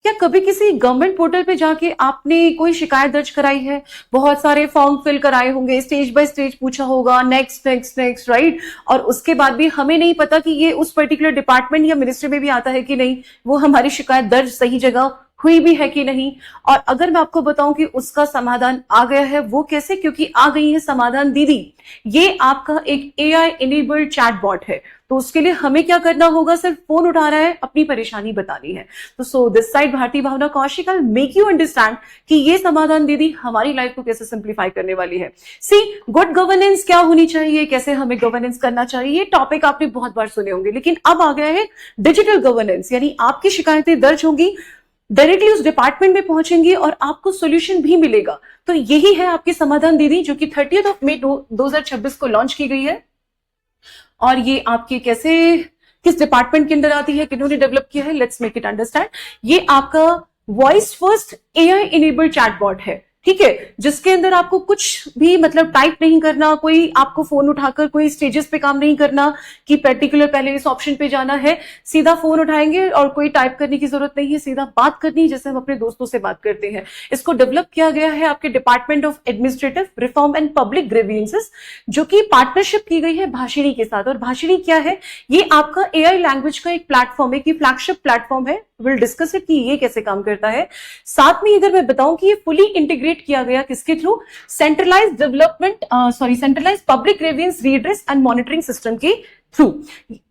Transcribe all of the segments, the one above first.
क्या कभी किसी गवर्नमेंट पोर्टल पे जाके आपने कोई शिकायत दर्ज कराई है? बहुत सारे फॉर्म फिल कराए होंगे, स्टेज बाय स्टेज पूछा होगा, नेक्स्ट नेक्स्ट नेक्स्ट, राइट? और उसके बाद भी हमें नहीं पता कि ये उस पर्टिकुलर डिपार्टमेंट या मिनिस्ट्री में भी आता है कि नहीं, वो हमारी शिकायत दर्ज सही जगह हुई भी है कि नहीं। और अगर मैं आपको बताऊं कि उसका समाधान आ गया है, वो कैसे? क्योंकि आ गई है समाधान दीदी। ये आपका एक एआई इनेबल्ड चैटबॉट है। तो उसके लिए हमें क्या करना होगा? सिर्फ फोन उठाना है, अपनी परेशानी बतानी है। तो so this side Bharti Bhavna Kaushik, I make you understand कि ये समाधान दीदी हमारी लाइफ को कैसे सिंप्लीफाई करने वाली है। सी, गुड गवर्नेंस क्या होनी चाहिए, कैसे हमें गवर्नेंस करना चाहिए, ये टॉपिक आपने बहुत बार सुने होंगे, लेकिन अब आ गया है डिजिटल गवर्नेंस। यानी आपकी शिकायतें दर्ज होंगी, डायरेक्टली उस डिपार्टमेंट में पहुंचेंगी और आपको सॉल्यूशन भी मिलेगा। तो यही है आपकी समाधान दीदी, जो कि 30 मई 2026 को लॉन्च की गई है। और ये आपके कैसे, किस डिपार्टमेंट के अंदर आती है, किन्होंने डेवलप किया है, लेट्स मेक इट अंडरस्टैंड। ये आपका voice first AI enabled chatbot है, ठीक है, जिसके अंदर आपको कुछ भी मतलब टाइप नहीं करना, कोई आपको फोन उठाकर कोई स्टेजेस पे काम नहीं करना कि पर्टिकुलर पहले इस ऑप्शन पे जाना है। सीधा फोन उठाएंगे और कोई टाइप करने की जरूरत नहीं है, सीधा बात करनी है जैसे हम अपने दोस्तों से बात करते हैं। इसको डेवलप किया गया है आपके department of administrative reform and public grievances, जो कि पार्टनरशिप की गई है भाषिणी के साथ। और भाषिणी क्या है? ये आपका एआई लैंग्वेज का एक प्लेटफॉर्म है, कि फ्लैगशिप प्लेटफॉर्म है। विल डिस्कस इट कि ये कैसे काम करता है। साथ में अगर मैं बताऊं कि ये फुली इंटीग्रेट किया गया किसके through? Centralized centralized public grievance redress and monitoring system के थ्रू।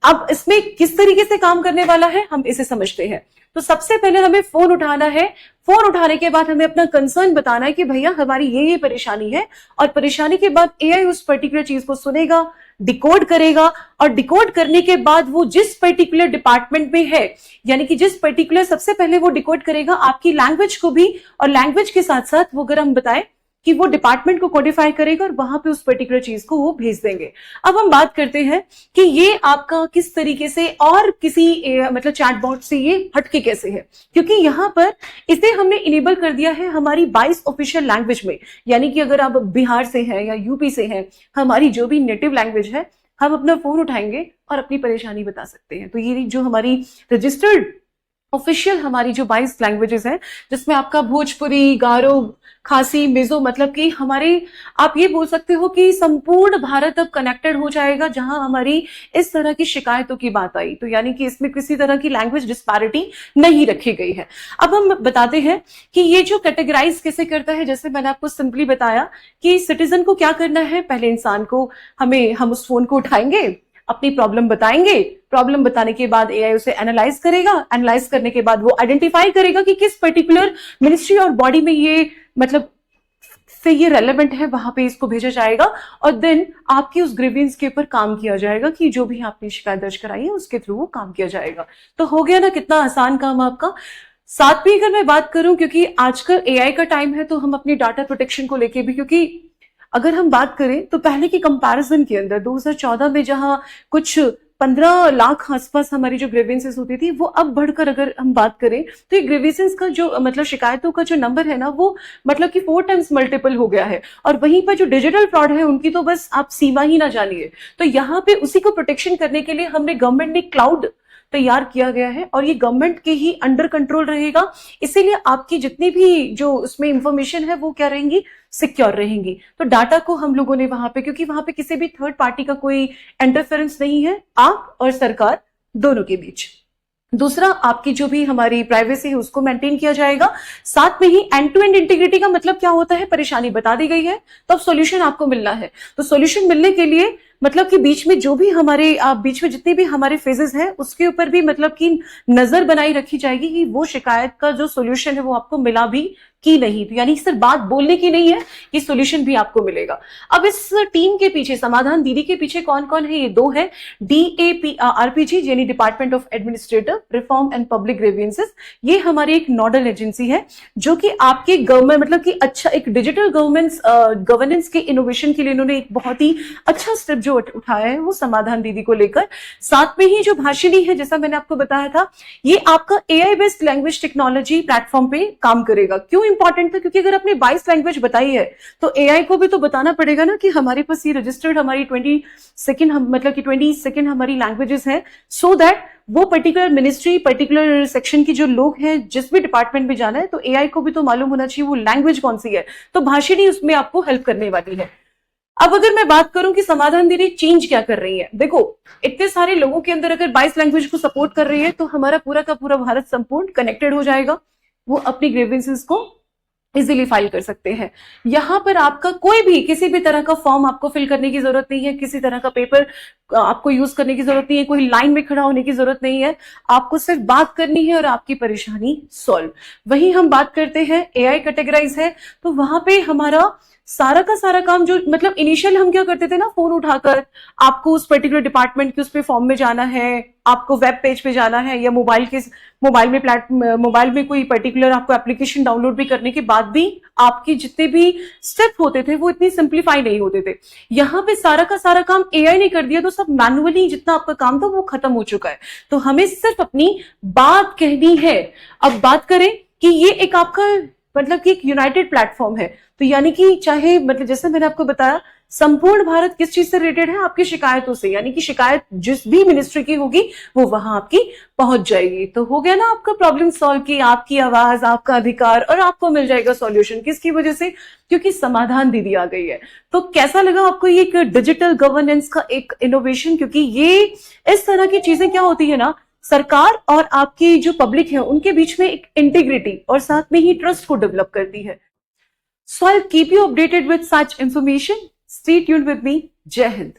अब इसमें किस तरीके से काम करने वाला है, हम इसे समझते हैं। तो सबसे पहले हमें फोन उठाना है। फोन उठाने के बाद हमें अपना कंसर्न बताना है कि भैया हमारी ये परेशानी है, और परेशानी के बाद एआई उस पर्टिकुलर चीज को सुनेगा, डिकोड करेगा, और डिकोड करने के बाद वो जिस पर्टिकुलर डिपार्टमेंट में है, यानी कि जिस पर्टिकुलर, सबसे पहले वो डिकोड करेगा आपकी लैंग्वेज को भी, और लैंग्वेज के साथ साथ वो अगर हम बताएं कि वो डिपार्टमेंट को कोडिफाई करेगा और वहां पे उस पर्टिकुलर चीज को वो भेज देंगे। अब हम बात करते हैं कि ये आपका किस तरीके से और किसी मतलब चैटबॉट से ये हटके कैसे है, क्योंकि यहां पर इसे हमने इनेबल कर दिया है हमारी 22 ऑफिशियल लैंग्वेज में। यानी कि अगर आप बिहार से हैं या यूपी से हैं, हमारी जो भी नेटिव लैंग्वेज है, हम अपना फोन उठाएंगे और अपनी परेशानी बता सकते हैं। तो ये जो हमारी रजिस्टर्ड ऑफिशियल हमारी जो 22 लैंग्वेजेस हैं, जिसमें आपका भोजपुरी, गारो, खासी, मिजो, मतलब कि हमारे, आप ये बोल सकते हो कि संपूर्ण भारत अब कनेक्टेड हो जाएगा जहां हमारी इस तरह की शिकायतों की बात आई। तो यानी कि इसमें किसी तरह की लैंग्वेज डिस्पैरिटी नहीं रखी गई है। अब हम बताते हैं कि ये जो कैटेगराइज कैसे करता है। जैसे मैंने आपको सिंपली बताया कि सिटीजन को क्या करना है, पहले इंसान को, हम उस फोन को उठाएंगे, अपनी प्रॉब्लम बताएंगे, प्रॉब्लम बताने के बाद एआई उसे एनालाइज करेगा, एनालाइज करने के बाद वो आइडेंटिफाई करेगा कि किस पर्टिकुलर मिनिस्ट्री और बॉडी में ये मतलब से ये रेलेवेंट है, वहां पे इसको भेजा जाएगा, और देन आपकी उस ग्रीवेंस के ऊपर काम किया जाएगा कि जो भी आपने शिकायत दर्ज कराई है उसके थ्रू वो काम किया जाएगा। तो हो गया ना कितना आसान काम आपका। साथ में अगर मैं बात करूं, क्योंकि आजकल एआई का टाइम है, तो हम अपनी डाटा प्रोटेक्शन को लेके भी, क्योंकि अगर हम बात करें तो पहले की कंपैरिजन के अंदर 2014 में जहां कुछ 15 लाख आसपास हमारी जो ग्रीवेंसेस होती थी, वो अब बढ़कर अगर हम बात करें तो ये ग्रीवेंसेस का जो मतलब शिकायतों का जो नंबर है ना, वो मतलब कि 4 टाइम्स मल्टीपल हो गया है। और वहीं पर जो डिजिटल फ्रॉड है उनकी तो बस आप सीमा ही ना जानिए। तो यहाँ पे उसी को प्रोटेक्शन करने के लिए हमने गवर्नमेंट ने क्लाउड तैयार किया गया है, और ये गवर्नमेंट के ही अंडर कंट्रोल रहेगा। इसीलिए आपकी जितनी भी जो उसमें इंफॉर्मेशन है वो क्या रहेंगी, सिक्योर रहेंगी। तो डाटा को हम लोगों ने वहां पे, क्योंकि वहां पे किसी भी थर्ड पार्टी का कोई इंटरफेरेंस नहीं है, आप और सरकार दोनों के बीच। दूसरा, आपकी जो भी हमारी प्राइवेसी है उसको मेंटेन किया जाएगा। साथ में ही एंड टू एंड इंटीग्रिटी का मतलब क्या होता है, परेशानी बता दी गई है तो अब सॉल्यूशन आपको मिलना है। तो सॉल्यूशन मिलने के लिए मतलब कि बीच में जो भी हमारे बीच में जितने भी हमारे फेजेस हैं उसके ऊपर भी मतलब कि नजर बनाई रखी जाएगी कि वो शिकायत का जो सॉल्यूशन है वो आपको मिला भी की नहीं। तो यानी सिर्फ बात बोलने की नहीं है, ये सॉल्यूशन भी आपको मिलेगा। अब इस टीम के पीछे, समाधान दीदी के पीछे कौन कौन है? ये दो है, DAPRPG यानी department of administrative reform and public grievances. ये हमारी एक नोडल एजेंसी है जो कि आपके गवर्नमेंट मतलब कि अच्छा एक डिजिटल गवर्नेंस के इनोवेशन के लिए इन्होंने एक बहुत ही अच्छा स्टेप जो जो उठाया है वो समाधान दीदी को लेकर, साथ में ही जो भाषिणी है जैसा मैंने आपको बताया था, ये आपका AI based language technology platform पे काम करेगा। क्यों इंपॉर्टेंट था? क्योंकि अगर आपने 22 लैंग्वेज बताई है तो एआई को भी तो बताना पड़ेगा ना कि हमारे पास ये रजिस्टर्ड हमारी 22 हमारी लैंग्वेजेस हैं, सो दैट वो पर्टिकुलर मिनिस्ट्री, पर्टिकुलर सेक्शन की जो लोग हैं, जिस भी डिपार्टमेंट में जाना है, तो एआई को भी तो मालूम होना चाहिए वो लैंग्वेज कौन सी है। तो भाषिणी उसमें आपको हेल्प करने वाली है। अब अगर मैं बात करूं कि समाधान दीदी चेंज क्या कर रही है, देखो इतने सारे लोगों के अंदर अगर 22 लैंग्वेज को सपोर्ट कर रही है तो हमारा पूरा का पूरा भारत संपूर्ण कनेक्टेड हो जाएगा, वो अपनी ग्रीवेंसेस को इजीली फाइल कर सकते हैं। यहां पर आपका कोई भी किसी भी तरह का फॉर्म आपको फिल करने की जरूरत नहीं है, किसी तरह का पेपर आपको यूज करने की जरूरत नहीं है, कोई लाइन में खड़ा होने की जरूरत नहीं है, आपको सिर्फ बात करनी है और आपकी परेशानी सॉल्व। वही हम बात करते हैं एआई कैटेगराइज है, तो वहां पे हमारा सारा का सारा काम जो मतलब इनिशियल हम क्या करते थे ना, फोन उठाकर आपको उस पर्टिकुलर डिपार्टमेंट के उस पे फॉर्म में जाना है, आपको वेब पेज पे जाना है, या मोबाइल में कोई पर्टिकुलर आपको एप्लीकेशन डाउनलोड भी करने के बाद भी आपके जितने भी स्टेप होते थे वो इतनी सिंप्लीफाई नहीं होते थे। यहाँ पे सारा का सारा काम एआई ने कर दिया, तो सब मैनुअली जितना आपका काम था वो खत्म हो चुका है। तो हमें सिर्फ अपनी बात कहनी है। अब बात करें कि ये एक आपका मतलब कि एक यूनाइटेड प्लेटफॉर्म है, तो यानी कि चाहे मतलब जैसे मैंने आपको बताया संपूर्ण भारत किस चीज से रिलेटेड है, आपकी शिकायतों से, यानी कि शिकायत जिस भी मिनिस्ट्री की होगी वो वहां आपकी पहुंच जाएगी। तो हो गया ना आपका प्रॉब्लम सॉल्व की, आपकी आवाज, आपका अधिकार, और आपको मिल जाएगा सॉल्यूशन। किसकी वजह से? क्योंकि समाधान दीदी आ गई है। तो कैसा लगा आपको ये एक डिजिटल गवर्नेंस का एक इनोवेशन? क्योंकि ये इस तरह की चीजें क्या होती है ना, सरकार और आपकी जो पब्लिक है उनके बीच में एक इंटीग्रिटी और साथ में ही ट्रस्ट को डेवलप करती है। So I'll keep you updated with such information. Stay tuned with me. Jai Hind.